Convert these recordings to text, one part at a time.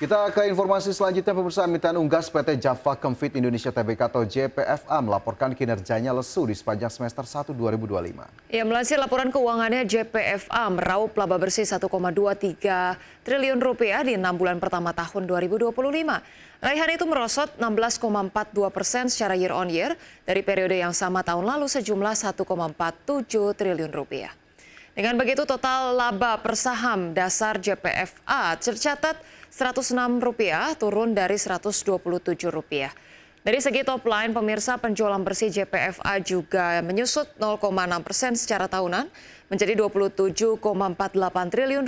Kita ke informasi selanjutnya, pemirsa. Emiten Unggas PT Java Kemfit Indonesia Tbk atau JPFA melaporkan kinerjanya lesu di sepanjang semester 1 2025. Ya, melansir laporan keuangannya, JPFA meraup laba bersih 1,23 triliun rupiah di 6 bulan pertama tahun 2025. Raihan itu merosot 16,42% secara year on year dari periode yang sama tahun lalu sejumlah 1,47 triliun rupiah. Dengan begitu total laba per saham dasar JPFA tercatat Rp106 turun dari Rp127. Dari segi top line, pemirsa, penjualan bersih JPFA juga menyusut 0,6% secara tahunan menjadi Rp27,48 triliun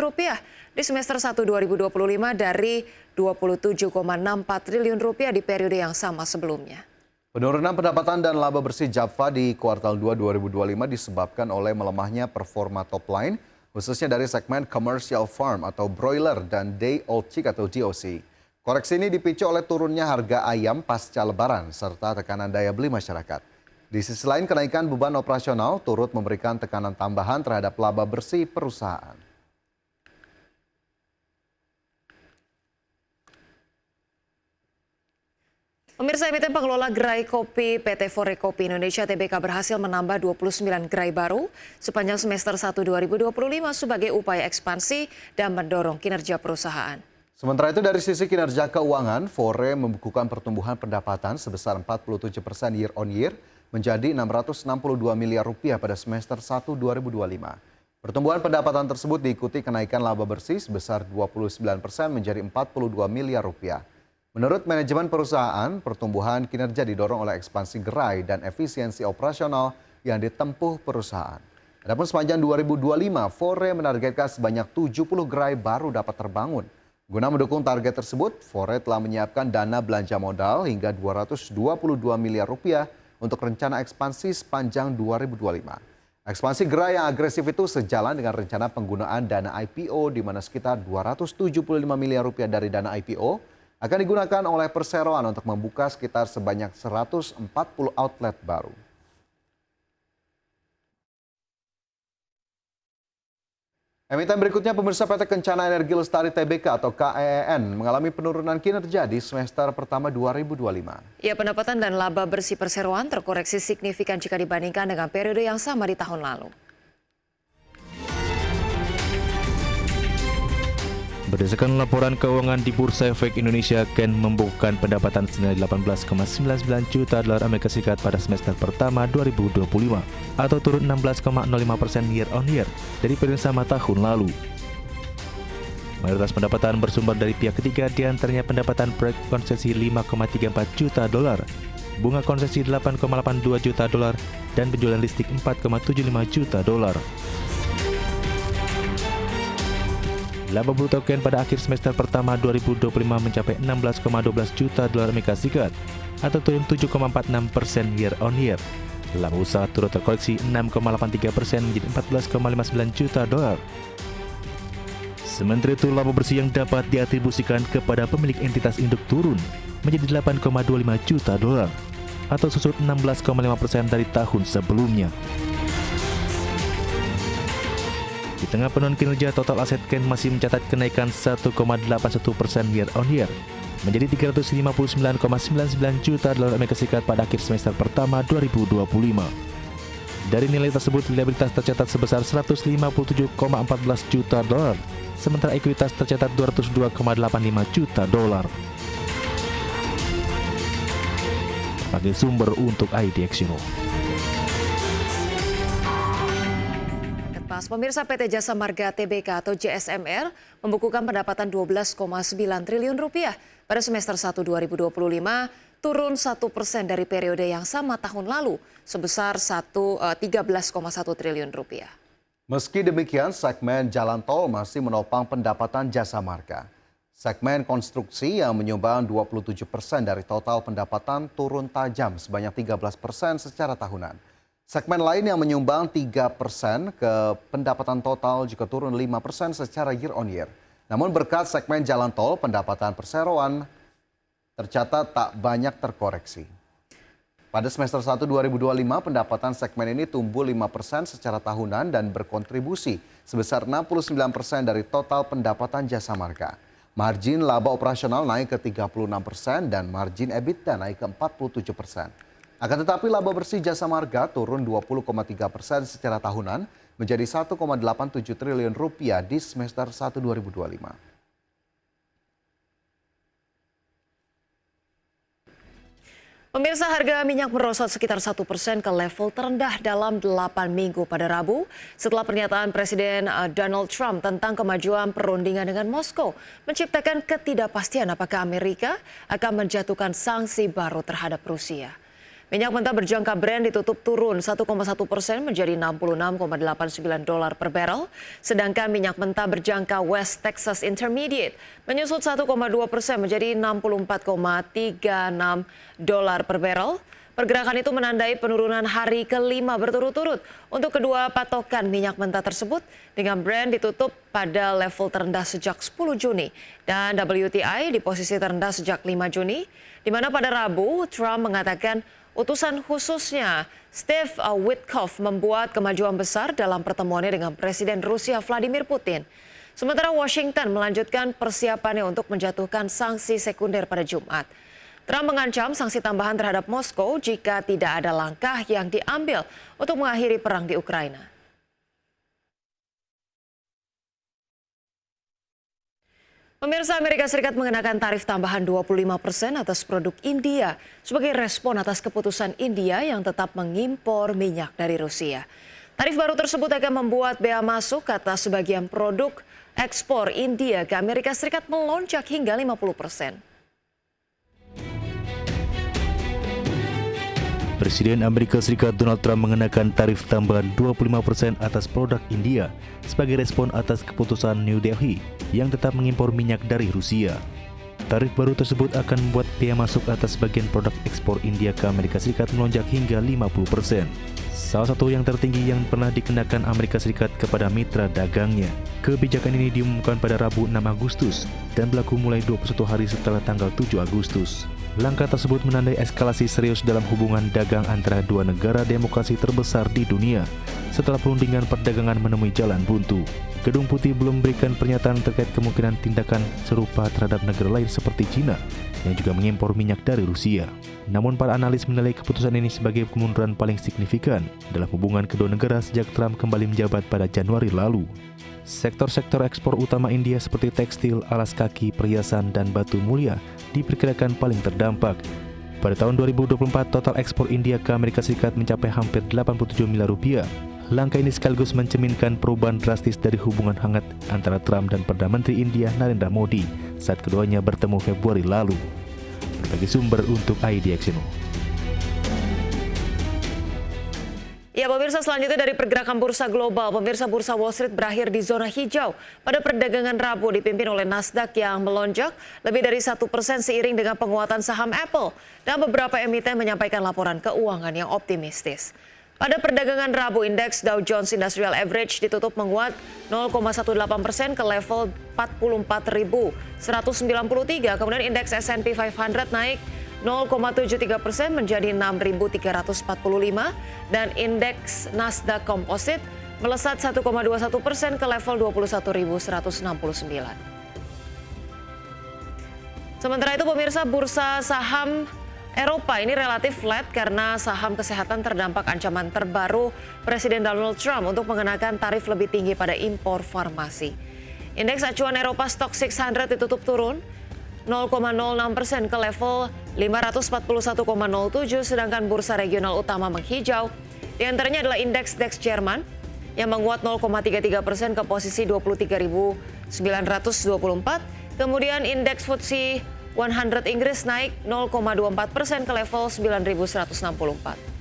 di semester 1 2025 dari Rp27,64 triliun di periode yang sama sebelumnya. Penurunan pendapatan dan laba bersih Java di kuartal 2 2025 disebabkan oleh melemahnya performa top line, khususnya dari segmen commercial farm atau broiler dan day old chick atau DOC. Koreksi ini dipicu oleh turunnya harga ayam pasca lebaran serta tekanan daya beli masyarakat. Di sisi lain, kenaikan beban operasional turut memberikan tekanan tambahan terhadap laba bersih perusahaan. Pemirsa, emiten pengelola gerai kopi PT Forekopi Indonesia Tbk berhasil menambah 29 gerai baru sepanjang semester 1 2025 sebagai upaya ekspansi dan mendorong kinerja perusahaan. Sementara itu dari sisi kinerja keuangan, Fore membukukan pertumbuhan pendapatan sebesar 47% year on year menjadi Rp662 miliar pada semester 1 2025. Pertumbuhan pendapatan tersebut diikuti kenaikan laba bersih sebesar 29% menjadi Rp42 miliar. Menurut manajemen perusahaan, pertumbuhan kinerja didorong oleh ekspansi gerai dan efisiensi operasional yang ditempuh perusahaan. Adapun sepanjang 2025, Fore menargetkan sebanyak 70 gerai baru dapat terbangun. Guna mendukung target tersebut, Fore telah menyiapkan dana belanja modal hingga Rp222 miliar untuk rencana ekspansi sepanjang 2025. Ekspansi gerai yang agresif itu sejalan dengan rencana penggunaan dana IPO di mana sekitar Rp275 miliar dari dana IPO akan digunakan oleh perseroan untuk membuka sekitar sebanyak 140 outlet baru. Emiten berikutnya, pemirsa, PT Kencana Energi Lestari Tbk atau KEN mengalami penurunan kinerja di semester pertama 2025. Ya, pendapatan dan laba bersih perseroan terkoreksi signifikan jika dibandingkan dengan periode yang sama di tahun lalu. Berdasarkan laporan keuangan di Bursa Efek Indonesia, KEN membukukan pendapatan senilai $18,99 juta Amerika Serikat pada semester pertama 2025 atau turun 16,05% year on year dari periode sama tahun lalu. Mayoritas pendapatan bersumber dari pihak ketiga, diantaranya pendapatan proyek konsesi $5,34 juta, bunga konsesi $8,82 juta, dan penjualan listrik $4,75 juta. Laba bruto KEN pada akhir semester pertama 2025 mencapai $16,12 juta Amerika Serikat atau turun 7,46% year on year. Laba usaha turut terkoreksi 6,83% menjadi $14,59 juta. Sementara itu, laba bersih yang dapat diatribusikan kepada pemilik entitas induk turun menjadi $8,25 juta atau susut 16,5% dari tahun sebelumnya. Di tengah penurunan kinerja, total aset KEN masih mencatat kenaikan 1,81% year on year menjadi $359,99 juta Amerika Serikat pada akhir semester pertama 2025. Dari nilai tersebut, liabilitas tercatat sebesar $157,14 juta, sementara ekuitas tercatat $202,85 juta. Sebagai sumber untuk IDXino. Pemirsa, PT Jasa Marga Tbk atau JSMR membukukan pendapatan Rp12,9 triliun pada semester 1 2025, turun 1% dari periode yang sama tahun lalu sebesar Rp13,1 triliun. Meski demikian, segmen jalan tol masih menopang pendapatan Jasa Marga. Segmen konstruksi yang menyumbang 27% dari total pendapatan turun tajam sebanyak 13% secara tahunan. Segmen lain yang menyumbang 3% ke pendapatan total juga turun 5% secara year on year. Namun berkat segmen jalan tol, pendapatan perseroan tercatat tak banyak terkoreksi. Pada semester 1 2025, pendapatan segmen ini tumbuh 5% secara tahunan dan berkontribusi sebesar 69% dari total pendapatan Jasa Marga. Margin laba operasional naik ke 36% dan margin EBITDA naik ke 47%. Akan tetapi laba bersih jasa marga turun 20,3% secara tahunan menjadi 1,87 triliun rupiah di semester 1 2025. Pemirsa, harga minyak merosot sekitar 1% ke level terendah dalam 8 minggu pada Rabu setelah pernyataan Presiden Donald Trump tentang kemajuan perundingan dengan Moskow menciptakan ketidakpastian apakah Amerika akan menjatuhkan sanksi baru terhadap Rusia. Minyak mentah berjangka Brent ditutup turun 1,1% menjadi $66,89 per barrel, sedangkan minyak mentah berjangka West Texas Intermediate menyusut 1,2% menjadi $64,36 per barrel. Pergerakan itu menandai penurunan hari kelima berturut-turut untuk kedua patokan minyak mentah tersebut, dengan Brent ditutup pada level terendah sejak 10 Juni dan WTI di posisi terendah sejak 5 Juni, di mana pada Rabu Trump mengatakan utusan khususnya Steve Witkoff membuat kemajuan besar dalam pertemuannya dengan Presiden Rusia Vladimir Putin. Sementara Washington melanjutkan persiapannya untuk menjatuhkan sanksi sekunder pada Jumat. Trump mengancam sanksi tambahan terhadap Moskow jika tidak ada langkah yang diambil untuk mengakhiri perang di Ukraina. Pemirsa, Amerika Serikat mengenakan tarif tambahan 25% atas produk India sebagai respon atas keputusan India yang tetap mengimpor minyak dari Rusia. Tarif baru tersebut akan membuat bea masuk atas sebagian produk ekspor India ke Amerika Serikat melonjak hingga 50%. Presiden Amerika Serikat Donald Trump mengenakan tarif tambahan 25% atas produk India sebagai respon atas keputusan New Delhi yang tetap mengimpor minyak dari Rusia. Tarif baru tersebut akan membuat bea masuk atas bagian produk ekspor India ke Amerika Serikat melonjak hingga 50%. Salah satu yang tertinggi yang pernah dikenakan Amerika Serikat kepada mitra dagangnya. Kebijakan ini diumumkan pada Rabu 6 Agustus dan berlaku mulai 21 hari setelah tanggal 7 Agustus. Langkah tersebut menandai eskalasi serius dalam hubungan dagang antara dua negara demokrasi terbesar di dunia setelah perundingan perdagangan menemui jalan buntu. Gedung Putih belum memberikan pernyataan terkait kemungkinan tindakan serupa terhadap negara lain seperti China yang juga mengimpor minyak dari Rusia. Namun para analis menilai keputusan ini sebagai kemunduran paling signifikan dalam hubungan kedua negara sejak Trump kembali menjabat pada Januari lalu. Sektor-sektor ekspor utama India seperti tekstil, alas kaki, perhiasan, dan batu mulia diperkirakan paling terdampak. Pada tahun 2024, total ekspor India ke Amerika Serikat mencapai hampir 87 miliar rupiah. Langkah ini sekaligus mencerminkan perubahan drastis dari hubungan hangat antara Trump dan Perdana Menteri India Narendra Modi saat keduanya bertemu Februari lalu. Berbagai sumber untuk IDX. Ya, pemirsa, selanjutnya dari pergerakan bursa global. Pemirsa, bursa Wall Street berakhir di zona hijau pada perdagangan Rabu dipimpin oleh Nasdaq yang melonjak lebih dari 1% seiring dengan penguatan saham Apple dan beberapa emiten menyampaikan laporan keuangan yang optimistis. Pada perdagangan Rabu, indeks Dow Jones Industrial Average ditutup menguat 0,18% ke level 44.193. Kemudian indeks S&P 500 naik 0,73% menjadi 6.345 dan indeks Nasdaq Composite melesat 1,21% ke level 21.169. Sementara itu, pemirsa, bursa saham Eropa ini relatif flat karena saham kesehatan terdampak ancaman terbaru Presiden Donald Trump untuk mengenakan tarif lebih tinggi pada impor farmasi. Indeks acuan Eropa Stock 600 ditutup turun 0,06% ke level 541,07, sedangkan bursa regional utama menghijau. Di antaranya adalah indeks DAX Jerman yang menguat 0,33% ke posisi 23.924. Kemudian indeks FTSE 100 Inggris naik 0,24% ke level 9.164.